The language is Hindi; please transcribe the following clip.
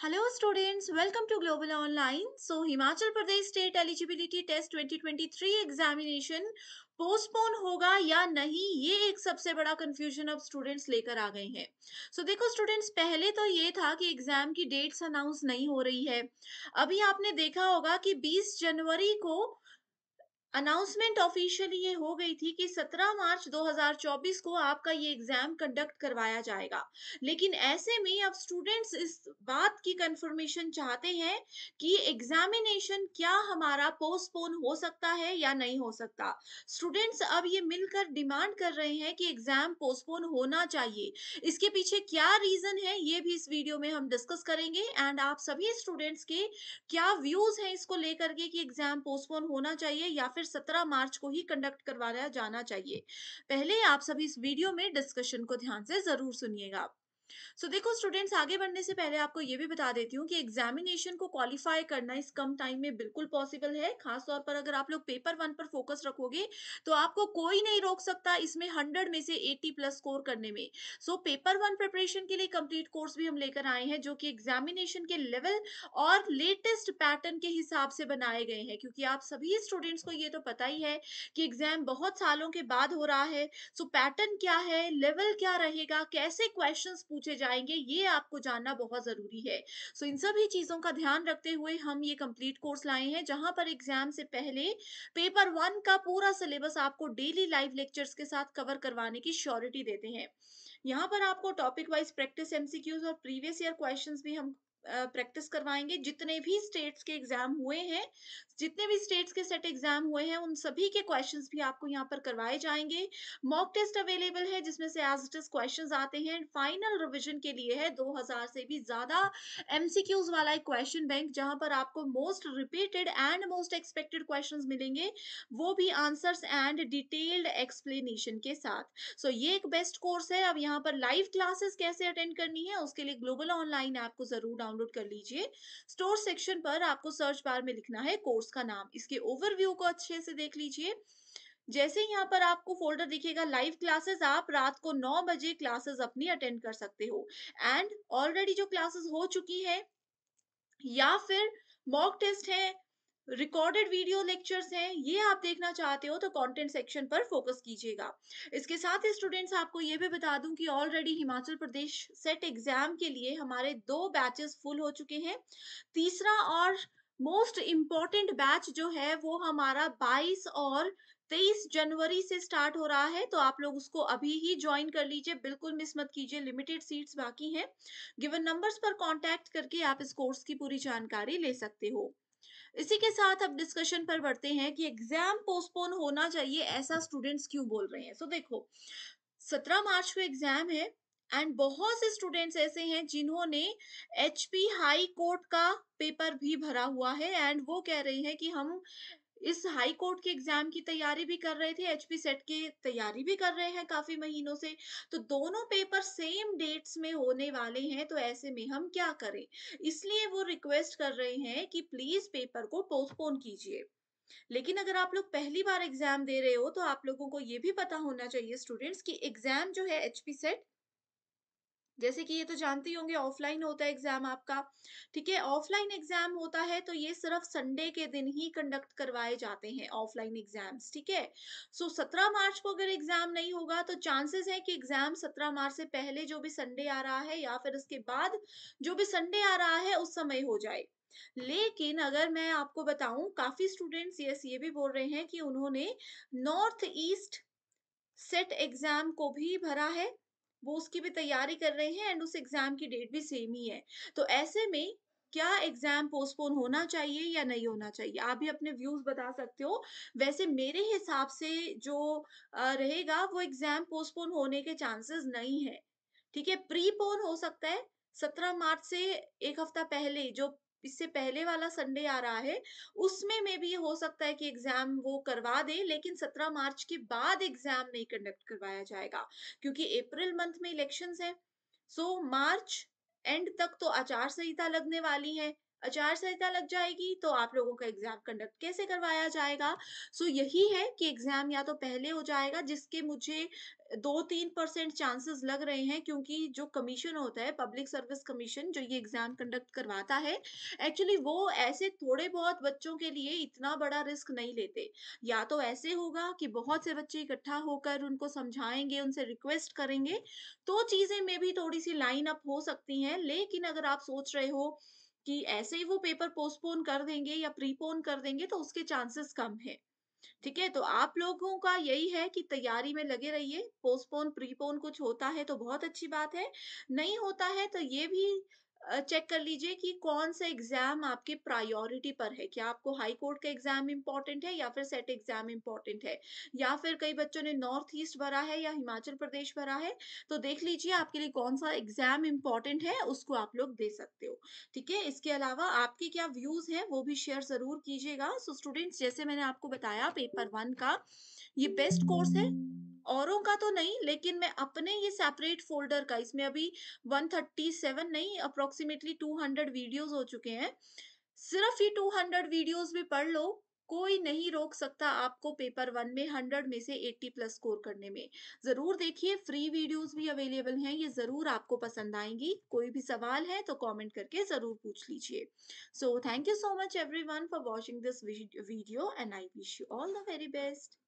Hello students, welcome to Global Online. So Himachal Pradesh State Eligibility Test 2023 examination postpone होगा या नहीं, ये एक सबसे बड़ा कंफ्यूजन अब स्टूडेंट्स लेकर आ गए हैं। देखो स्टूडेंट्स, पहले तो ये था कि एग्जाम की डेट्स अनाउंस नहीं हो रही है। अभी आपने देखा होगा कि 20 जनवरी को अनाउंसमेंट ऑफिशियली ये हो गई थी कि 17 मार्च 2024 को आपका ये एग्जाम कंडक्ट करवाया जाएगा। लेकिन ऐसे में अब स्टूडेंट्स इस बात की कंफर्मेशन चाहते हैं कि एग्जामिनेशन क्या हमारा पोस्टपोन हो सकता है या नहीं हो सकता। स्टूडेंट्स अब ये मिलकर डिमांड कर रहे हैं कि एग्जाम पोस्टपोन होना चाहिए। इसके पीछे क्या रीजन है, ये भी इस वीडियो में हम डिस्कस करेंगे। एंड आप सभी स्टूडेंट्स के क्या व्यूज हैं इसको लेकर के कि एग्जाम पोस्टपोन होना चाहिए या फिर 17 मार्च को ही कंडक्ट करवाया जाना चाहिए। पहले आप सभी इस वीडियो में डिस्कशन को ध्यान से जरूर सुनिएगा। देखो स्टूडेंट्स, आगे बढ़ने से पहले आपको ये भी बता देती हूँ कि एग्जामिनेशन को क्वालिफाई करना इस कम टाइम में बिल्कुल पॉसिबल है। खास तौर पर अगर आप लोग पेपर वन पर फोकस रखोगे तो आपको कोई नहीं रोक सकता इसमें 100 में से 80 प्लस स्कोर करने में। पेपर वन प्रिपरेशन के लिए कंप्लीट कोर्स भी हम लेकर आए हैं, जो कि एग्जामिनेशन के लेवल और लेटेस्ट पैटर्न के हिसाब से बनाए गए हैं, क्योंकि आप सभी स्टूडेंट्स को ये तो पता ही है कि एग्जाम बहुत सालों के बाद हो रहा है। पैटर्न क्या है, लेवल क्या रहेगा, कैसे क्वेश्चंस पूछे जाएंगे, ये आपको जानना बहुत जरूरी है। इन सभी चीजों का ध्यान रखते हुए हम ये कंप्लीट कोर्स लाए हैं, जहां पर एग्जाम से पहले पेपर वन का पूरा सिलेबस आपको डेली लाइव लेक्चर्स के साथ कवर करवाने की श्योरिटी देते हैं। यहाँ पर आपको टॉपिक वाइज प्रैक्टिस, एमसीक्यूज और प्रीवियस ईयर क्वेश्चंस भी हम प्रैक्टिस करवाएंगे। जितने भी स्टेट्स के एग्जाम हुए हैं, जितने भी स्टेट्स के सेट एग्जाम हुए हैं, उन सभी के क्वेश्चंस भी आपको यहाँ पर करवाए जाएंगे। मॉक टेस्ट अवेलेबल है, जिसमें से एज इट इज क्वेश्चंस आते हैं। फाइनल रिवीजन के लिए है 2000 से भी ज्यादा एमसीक्यूज वाला एक क्वेश्चन बैंक, जहां पर आपको most repeated and most expected questions मिलेंगे, वो भी आंसर्स एंड डिटेल्ड एक्सप्लेनेशन के साथ। ये एक बेस्ट कोर्स है। अब यहाँ पर लाइव क्लासेस कैसे अटेंड करनी है, उसके लिए ग्लोबल ऑनलाइन ऐप को जरूर डाउनलोड कर लीजिए। स्टोर सेक्शन पर आपको सर्च बार में लिखना है कोर्स का नाम, इसके ओवरव्यू को अच्छे से देख लीजिए। जैसे यहाँ पर आपको फोल्डर दिखेगा लाइव क्लासेस, आप रात को 9 बजे क्लासेस अपनी अटेंड कर सकते हो। एंड ऑलरेडी जो क्लासेस हो चुकी है या फिर मॉक टेस्ट है, रिकॉर्डेड वीडियो लेक्चर्स हैं, ये आप देखना चाहते हो तो कंटेंट सेक्शन पर फोकस कीजिएगा। इसके साथ ही स्टूडेंट्स, आपको ये भी बता दूं कि already Himachal Pradesh set exam के लिए हमारे 2 बैचेस फुल हो चुके हैं। तीसरा और मोस्ट इम्पॉर्टेंट बैच जो है वो हमारा 22 और 23 जनवरी से स्टार्ट हो रहा है, तो आप लोग उसको अभी ही ज्वाइन कर लीजिए, बिल्कुल मिस मत कीजिए, लिमिटेड सीट्स बाकी हैं। गिवन नंबर्स पर कांटेक्ट करके आप इस कोर्स की पूरी जानकारी ले सकते हो। इसी के साथ अब डिस्कशन पर बढ़ते हैं कि एग्जाम पोस्टपोन होना चाहिए, ऐसा स्टूडेंट्स क्यों बोल रहे हैं। देखो, 17 मार्च को एग्जाम है एंड बहुत से स्टूडेंट्स ऐसे हैं जिन्होंने एचपी हाई कोर्ट का पेपर भी भरा हुआ है, एंड वो कह रहे हैं कि हम इस हाई कोर्ट के एग्जाम की तैयारी भी कर रहे थे, एचपी सेट की तैयारी भी कर रहे हैं काफी महीनों से। तो दोनों पेपर सेम डेट्स में होने वाले हैं, तो ऐसे में हम क्या करें। इसलिए वो रिक्वेस्ट कर रहे हैं कि प्लीज पेपर को पोस्टपोन कीजिए। लेकिन अगर आप लोग पहली बार एग्जाम दे रहे हो तो आप लोगों को ये भी पता होना चाहिए स्टूडेंट्स कि एग्जाम जो है एचपी सेट, जैसे कि ये तो जानते ही होंगे, ऑफलाइन होता है एग्जाम आपका। ठीक है, ऑफलाइन एग्जाम होता है तो ये सिर्फ संडे के दिन ही कंडक्ट करवाए जाते हैं ऑफलाइन एग्जाम्स। ठीक है, 17 मार्च को अगर एग्जाम नहीं होगा तो चांसेस है कि एग्जाम 17 मार्च से पहले जो भी संडे आ रहा है या फिर उसके बाद जो भी संडे आ रहा है उस समय हो जाए। लेकिन अगर मैं आपको बताऊं, काफी स्टूडेंट्स ये भी बोल रहे हैं कि उन्होंने नॉर्थ ईस्ट सेट एग्जाम को भी भरा है, वो उसकी भी तैयारी कर रहे हैं एंड उस एग्जाम की डेट भी सेम ही है। तो ऐसे में क्या एग्जाम पोस्टपोन होना चाहिए या नहीं होना चाहिए, आप भी अपने व्यूज बता सकते हो। वैसे मेरे हिसाब से जो रहेगा वो एग्जाम पोस्टपोन होने के चांसेस नहीं है। ठीक है, प्रीपोन हो सकता है 17 मार्च से एक हफ्ता पहले, जो इससे पहले वाला संडे आ रहा है उसमें में भी हो सकता है कि एग्जाम वो करवा दे, लेकिन 17 मार्च के बाद एग्जाम नहीं कंडक्ट करवाया जाएगा, क्योंकि अप्रैल मंथ में इलेक्शंस है। मार्च एंड तक तो आचार संहिता लगने वाली है। आचार संहिता लग जाएगी तो आप लोगों का एग्जाम कंडक्ट कैसे करवाया जाएगा? सो यही है कि एग्जाम या तो पहले हो जाएगा, जिसके मुझे 2-3% चांसेस लग रहे हैं, क्योंकि जो कमीशन होता है, पब्लिक सर्विस कमीशन, जो ये एग्जाम कंडक्ट करवाता है, एक्चुअली वो ऐसे थोड़े बहुत बच्चों के लिए इतना बड़ा रिस्क नहीं लेते। या तो ऐसे होगा कि बहुत से बच्चे इकट्ठा होकर उनको समझाएंगे, उनसे रिक्वेस्ट करेंगे, तो चीजें में भी थोड़ी सी लाइन अप हो सकती हैं। लेकिन अगर आप सोच रहे हो कि ऐसे ही वो पेपर पोस्टपोन कर देंगे या प्रीपोन कर देंगे, तो उसके चांसेस कम है। ठीक है? तो आप लोगों का यही है कि तैयारी में लगे रहिए। पोस्टपोन, प्रीपोन कुछ होता है तो बहुत अच्छी बात है, नहीं होता है तो ये भी चेक कर लीजिए कि कौन-सा एग्ज़ाम आपके प्रायोरिटी पर है। क्या आपको हाई कोर्ट का एग्ज़ाम इम्पोर्टेंट है या फिर सेट एग्ज़ाम इम्पोर्टेंट है? या फिर कई बच्चों ने नॉर्थ ईस्ट भरा है या हिमाचल प्रदेश भरा है, तो देख लीजिए आपके लिए कौन-सा एग्ज़ाम इम्पोर्टेंट है, उसको आप लोग दे सकते हो। ठीक है? इसके अलावा आपके क्या व्यूज़ हैं, वो भी शेयर ज़रूर कीजिएगा। सो स्टूडेंट्स, जैसे मैंने आपको बताया, पेपर 1 का ये बेस्ट कोर्स है। औरों का तो नहीं, लेकिन मैं अपने ये सेपरेट फ़ोल्डर का, इसमें अभी 137 नहीं, अप्रॉक्सिमेटली 200 वीडियोज़ हो चुके हैं। सिर्फ़ ये 200 वीडियोज़ भी पढ़ लो, कोई नहीं रोक सकता आपको पेपर 1 में 100 में से 80 प्लस स्कोर करने में। ज़रूर देखिए, फ्री वीडियोज़ भी अवेलेबल हैं, ये ज़रूर आपको पसंद आएँगी। कोई भी सवाल है तो कमेंट करके ज़रूर पूछ लीजिए। So thank you so much everyone for watching this video and I wish you all the very best.